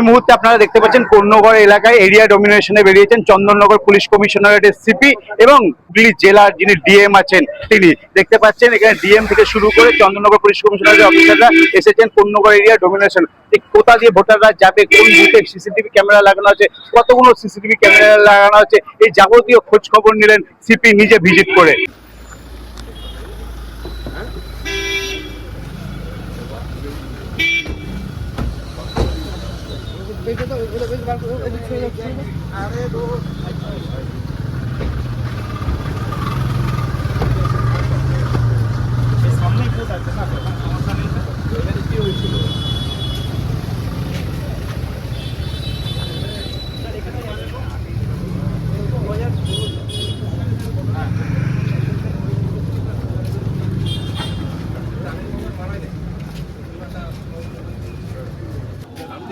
এই মুহূর্তে আপনারা দেখতে পাচ্ছেন কোন্নগর এলাকায় এরিয়া ডমিনেশনে বেরিয়েছেন চন্দননগর পুলিশ কমিশনারেটের সিপি এবং হুগলি জেলার যিনি ডিএম আছেন তিনি। দেখতে পাচ্ছেন এখানে ডিএম থেকে শুরু করে চন্দননগর পুলিশ কমিশনারের অফিসাররা এসেছেন কোন্নগর এরিয়া ডমিনেশন। ঠিক কোথা দিয়ে ভোটাররা যাবে, কোন বুথে সিসিটিভি ক্যামেরা লাগানো আছে, কতগুলো সিসিটিভি ক্যামেরা লাগানো আছে, এই যাবতীয় খোঁজ খবর নিলেন সিপি নিজে ভিজিট করে।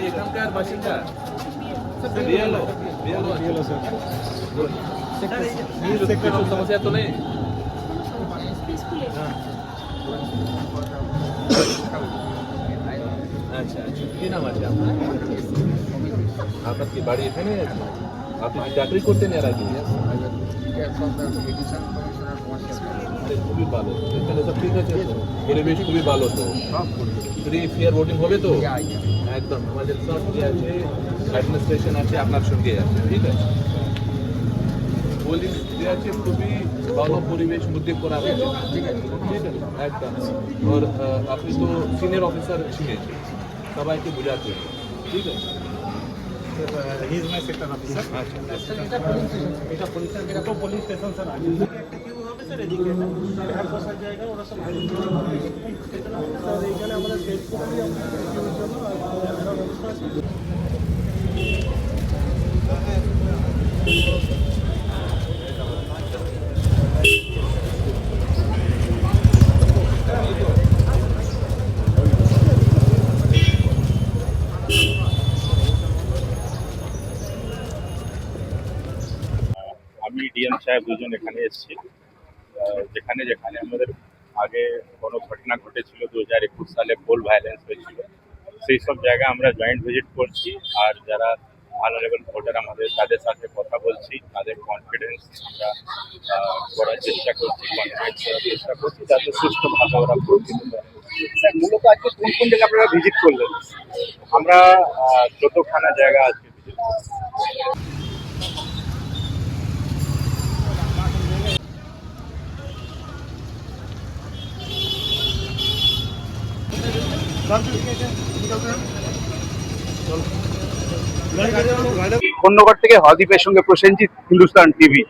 এখানকার বাসিন্দা সমস্যা তো নেই। আচ্ছা আচ্ছা, কি নাম আছে আপনার? আপনার কি বাড়ি এখানে আছে? আপনি কি চাকরি করতেন এর আগে? খুবই ভালো, এখানে সব ঠিক আছে তো? পরিবেশ খুবই ভালো তো? ফ্রি ফেয়ার ভোটিং হবে তো? একদম, আমাদের সব কি আছে, অ্যাডমিনিস্ট্রেশন আছে, আপনার সঙ্গে আছে, ঠিক আছে? পুলিশ যে আছে খুবই ভালো পরিবেশ মধ্যে করা হয়েছে, ঠিক আছে, ঠিক আছে, একদম। আর আপনি তো সিনিয়র অফিসার ছিলেন, সবাইকে বোঝাতে, ঠিক আছে। He is my sector officer. এটা পুলিশ স্টেশন স্যার আগে কেউ হবে স্যার এদিকে আর বসার জায়গা ওরা সব স্যার এইখানে আমাদের সেট করে দিয়ে আমরা জন্য ব্যবস্থা আছে। আমি ডিএম সাহেব দুজন এখানে এসেছি, যেখানে যেখানে আমাদের আগে কোনো ঘটনা ঘটেছিল 2021 সালে পোল ভায়োলেন্স হয়েছিল, সেই সব জায়গায় আমরা জয়েন্ট ভিজিট করছি। আর যারা ভালোলেবল ভোটার আমাদের, তাদের সাথে কথা বলছি, তাদের কনফিডেন্স আমরা করার চেষ্টা করছি, কনফিডেন্স করার চেষ্টা করছি যাতে সুস্থভাবে ওরা ভোট দিতে পারে। স্যার, মূলত আজকে কোন কোন জায়গায় আপনারা ভিজিট করলেন? আমরা যতখানা জায়গা আজকে ভিজিট করছি। কোন্নগর থেকে হরদীপের সঙ্গে প্রসেনজিৎ, হিন্দুস্তান টিভি।